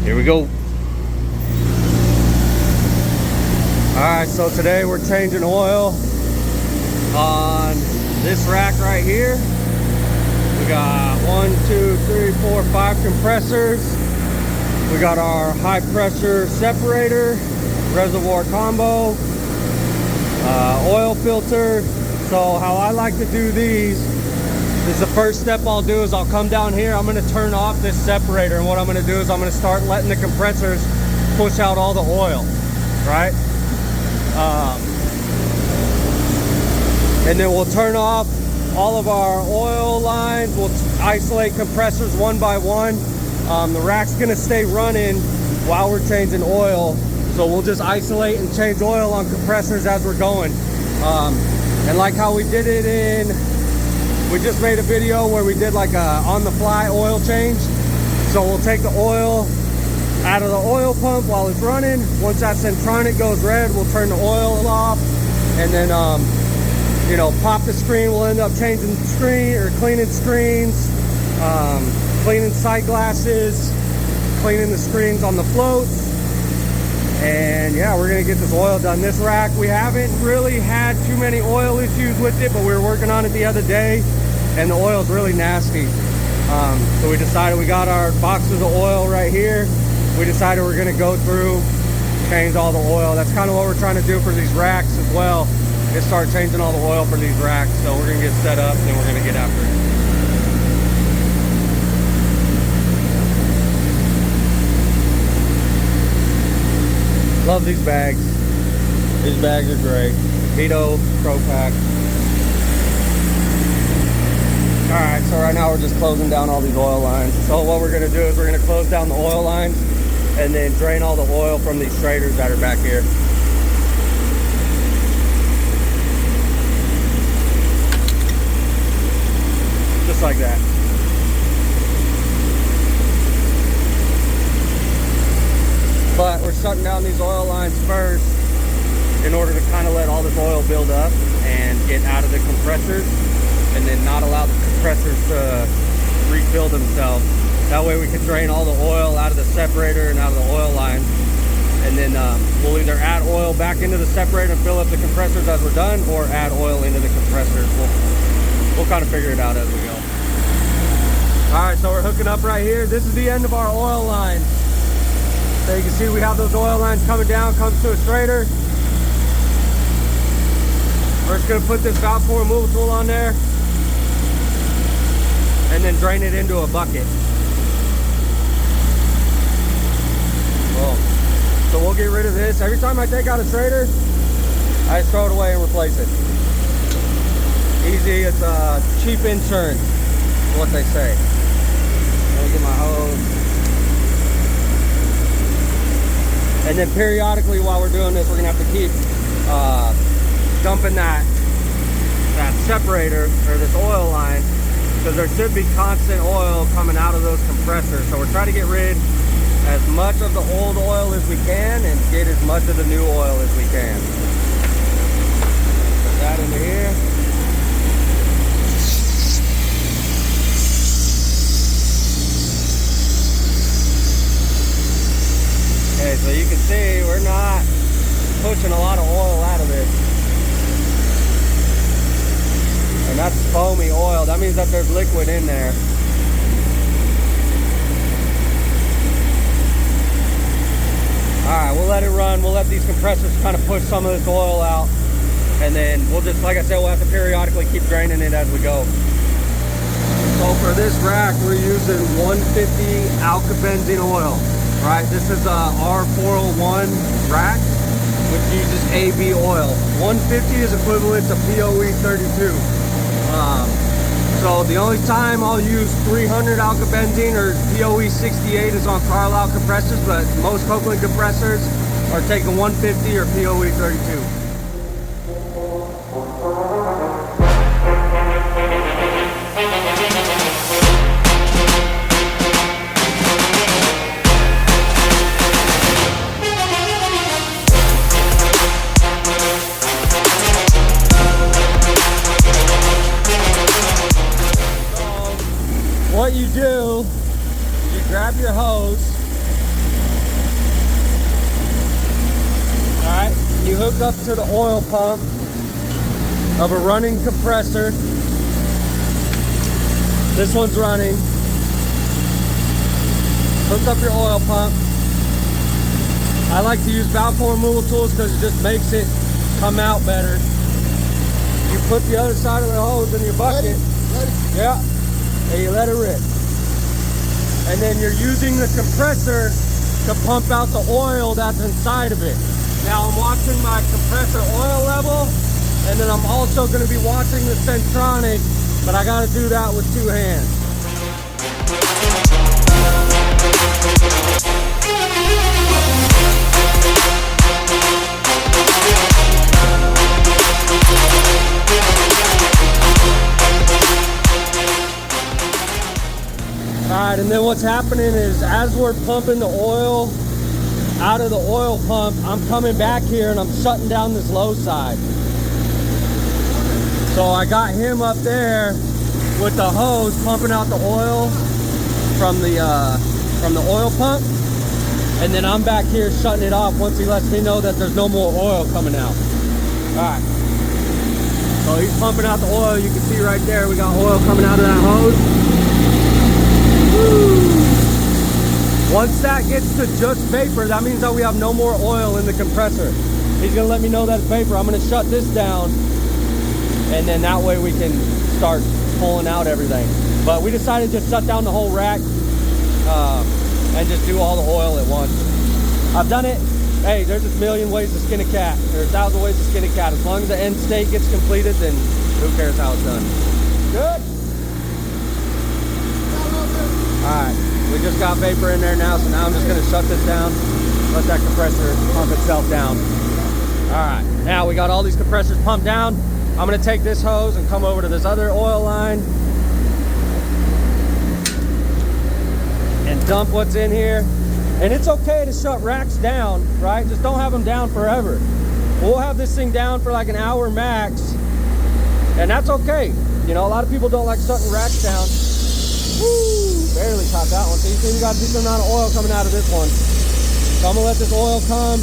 Here we go. Alright, so today we're changing oil on this rack right here. We got 1, 2, 3, 4, 5 compressors. We got our high pressure separator, reservoir combo, oil filter. So how I like to do these is the first step I'll do is I'll come down here. I'm going to turn off this separator, and what I'm going to do is I'm going to start letting the compressors push out all the oil, right? And then we'll turn off all of our oil lines. We'll isolate compressors one by one. The rack's going to stay running while we're changing oil, so we'll just isolate and change oil on compressors as we're going. And like how we did it we just made a video where we did like a on-the-fly oil change. So we'll take the oil out of the oil pump while it's running. Once that centronic goes red, we'll turn the oil off, and then you know, pop the screen. We'll end up changing the screen or cleaning screens, cleaning sight glasses, cleaning the screens on the floats. And yeah, we're gonna get this oil done. This rack, we haven't really had too many oil issues with it, but we were working on it the other day and the oil's really nasty. So we decided, we got our boxes of oil right here. We decided we're gonna go through, change all the oil. That's kind of what we're trying to do for these racks as well, is start changing all the oil for these racks. So we're gonna get set up and then we're gonna get after it. Love these bags. These bags are great. Vito Pro Pack. Alright, so right now we're just closing down all these oil lines. So what we're gonna do is we're gonna close down the oil lines and then drain all the oil from these straighters that are back here. Just like that. But we're shutting down these oil lines first in order to kind of let all this oil build up and get out of the compressors, and then not allow the compressors to refill themselves. That way we can drain all the oil out of the separator and out of the oil line, and then we'll either add oil back into the separator and fill up the compressors as we're done, or add oil into the compressors. We'll kind of figure it out as we go. Alright, so we're hooking up right here. This is the end of our oil line. So you can see we have those oil lines coming down, comes to a straighter. We're just gonna put this valve core removal tool on there and then drain it into a bucket. Boom. So we'll get rid of this. Every time I take out a straighter, I just throw it away and replace it. Easy, it's cheap insurance, is what they say. Let me get my hose. And then periodically while we're doing this, we're gonna have to keep dumping that separator or this oil line, because there should be constant oil coming out of those compressors. So we're trying to get rid as much of the old oil as we can and get as much of the new oil as we can. Put that into here. Okay, so you can see we're not pushing a lot of oil out of this. And that's foamy oil. That means that there's liquid in there. Alright, we'll let it run. We'll let these compressors kind of push some of this oil out. And then we'll just, like I said, we'll have to periodically keep draining it as we go. So for this rack, we're using 150 alkybenzene oil. Right, this is a R401 rack, which uses AB oil. 150 is equivalent to POE 32. So the only time I'll use 300 alkybenzene or POE 68 is on Carlisle compressors, but most Copeland compressors are taking 150 or POE 32. What you do, you grab your hose right? You hook up to the oil pump of a running compressor. This one's running. Hook up your oil pump. I like to use valve core removal tools because it just makes it come out better. You put the other side of the hose in your bucket. Let it. Yeah, and you let it rip. And then you're using the compressor to pump out the oil that's inside of it. Now I'm watching my compressor oil level, and then I'm also going to be watching the Centronic, but I got to do that with 2 hands. Alright, and then what's happening is as we're pumping the oil out of the oil pump, I'm coming back here and I'm shutting down this low side. So I got him up there with the hose pumping out the oil from the oil pump, and then I'm back here shutting it off once he lets me know that there's no more oil coming out. Alright, so he's pumping out the oil. You can see right there we got oil coming out of that hose. Once that gets to just vapor, that means that we have no more oil in the compressor. He's gonna let me know that it's vapor. I'm gonna shut this down, and then that way we can start pulling out everything. But we decided to shut down the whole rack and just do all the oil at once. I've done it. Hey, there's a million ways to skin a cat. There's 1,000 ways to skin a cat. As long as the end state gets completed, then who cares how it's done? Good. Alright, we just got vapor in there now, so now I'm just going to shut this down, let that compressor pump itself down. Alright, now we got all these compressors pumped down. I'm going to take this hose and come over to this other oil line and dump what's in here. And it's okay to shut racks down, right? Just don't have them down forever. We'll have this thing down for like an hour max, and that's okay. You know, a lot of people don't like shutting racks down. Woo, barely caught that one. So you see we got a decent amount of oil coming out of this one. So I'm gonna let this oil come.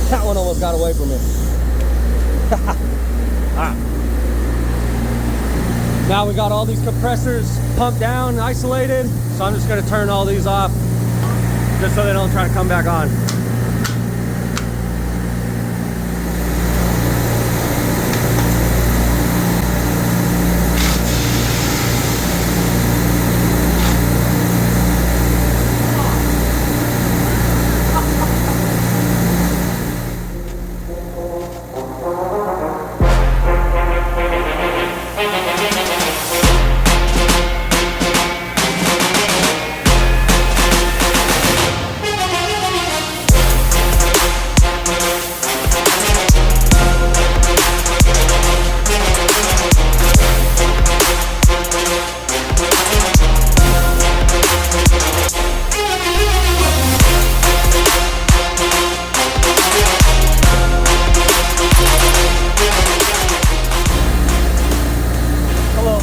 That one almost got away from me. Ah. Now we got all these compressors pumped down, isolated, so I'm just going to turn all these off just so they don't try to come back on.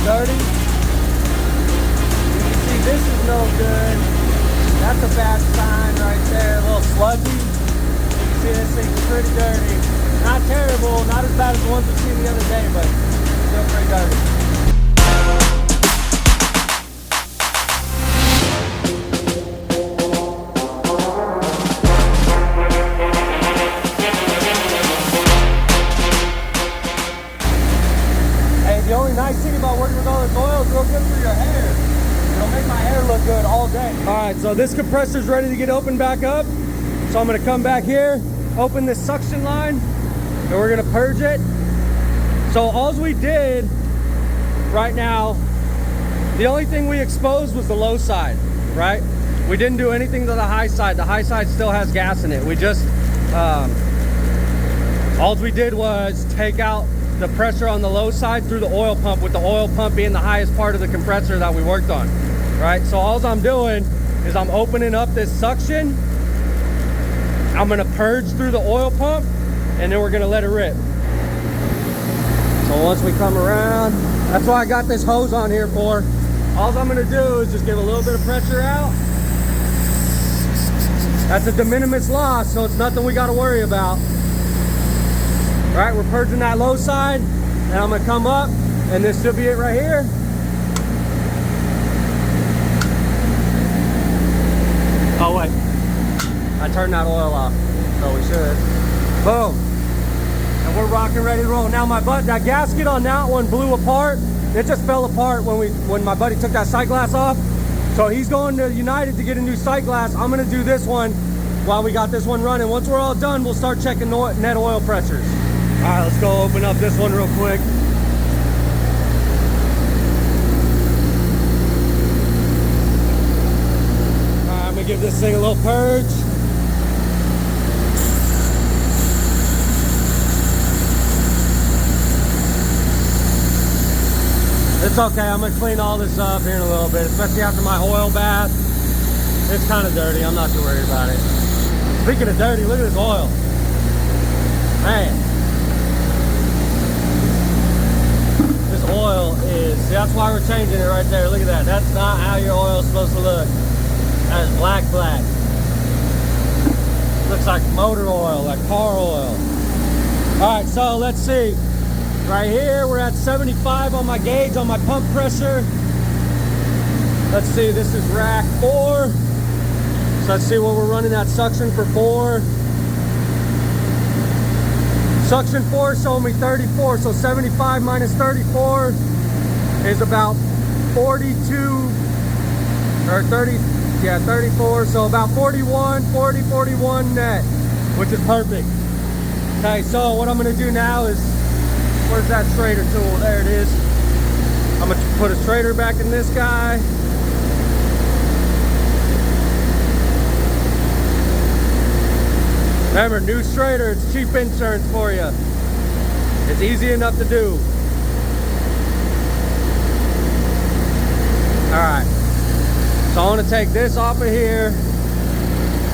Dirty. You can see this is no good. That's a bad sign right there. A little sludgy. You can see this thing's pretty dirty. Not terrible, not as bad as the ones we seen the other day, but still pretty dirty. The only nice thing about working with all this oil is real good for your hair. It'll make my hair look good all day. All right, so this compressor's ready to get opened back up. So I'm gonna come back here, open this suction line, and we're gonna purge it. So all we did right now, the only thing we exposed was the low side, right? We didn't do anything to the high side. The high side still has gas in it. We just, all we did was take out the pressure on the low side through the oil pump, with the oil pump being the highest part of the compressor that we worked on, right? So all I'm doing is I'm opening up this suction. I'm gonna purge through the oil pump, and then we're gonna let it rip. So once we come around, that's why I got this hose on here for. All I'm gonna do is just give a little bit of pressure out. That's a de minimis loss, so it's nothing we gotta worry about. All right, we're purging that low side, and I'm gonna come up, and this should be it right here. Oh wait, I turned that oil off, so we should. Boom, and we're rocking, ready to roll. Now that gasket on that one blew apart. It just fell apart when my buddy took that sight glass off. So he's going to United to get a new sight glass. I'm gonna do this one while we got this one running. Once we're all done, we'll start checking net oil pressures. All right, let's go open up this one real quick. All right, I'm gonna give this thing a little purge. It's okay, I'm gonna clean all this up here in a little bit, especially after my oil bath. It's kind of dirty, I'm not too worried about it. Speaking of dirty, look at this oil. Man. This oil is, see, that's why we're changing it right there. Look at that, that's not how your oil is supposed to look. That is black. Looks like motor oil, like car oil. All right, so let's see. Right here, we're at 75 on my gauge, on my pump pressure. Let's see, this is rack 4. So let's see what we're running at suction for 4. Suction 4 showing me 34, so 75 minus 34 is about 42, or 30, yeah, 34, so about 41 net, which is perfect. Okay, so what I'm gonna do now is, where's that straighter tool? There it is. I'm gonna put a straighter back in this guy. Remember, new straighter, it's cheap insurance for you. It's easy enough to do. All right, so I wanna take this off of here.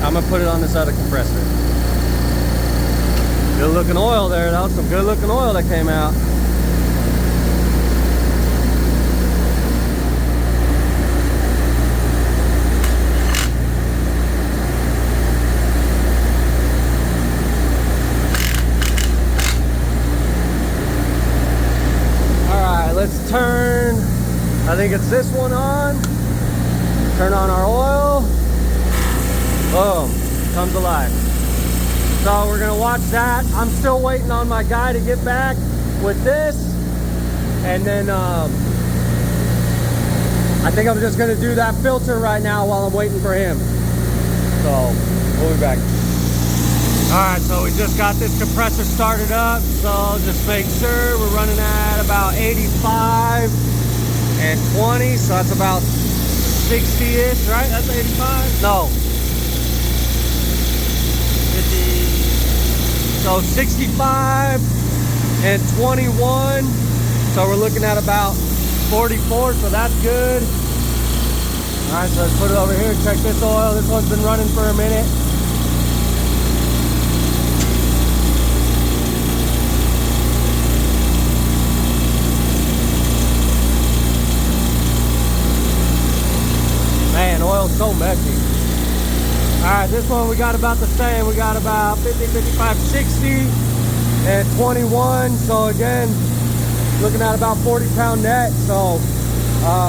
I'm gonna put it on this other compressor. Good looking oil there. That was some good looking oil that came out. All right, let's turn, I think it's this one on. Turn on our oil. Boom, comes alive. So we're gonna watch that. I'm still waiting on my guy to get back with this. And then I think I'm just gonna do that filter right now while I'm waiting for him. So we'll be back. All right, so we just got this compressor started up. So just make sure we're running at about 85 and 20. So that's about 60-ish, right? That's 85? No. 50. So 65 and 21. So we're looking at about 44, so that's good. All right, so let's put it over here, check this oil. This one's been running for a minute. Man, oil's so messy. All right, this one we got about the same. We got about 50, 55, 60, and 21. So again, looking at about 40-pound net. So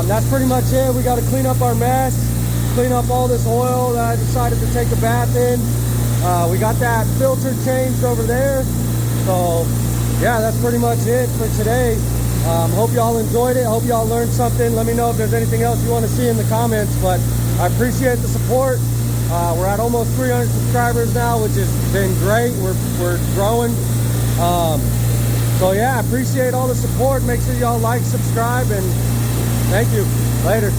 that's pretty much it. We got to clean up our mess, clean up all this oil that I decided to take a bath in. We got that filter changed over there. So yeah, that's pretty much it for today. Hope y'all enjoyed it. Hope y'all learned something. Let me know if there's anything else you want to see in the comments, but I appreciate the support. We're at almost 300 subscribers now, which has been great. We're growing. So yeah, I appreciate all the support. Make sure y'all like, subscribe, and thank you. Later.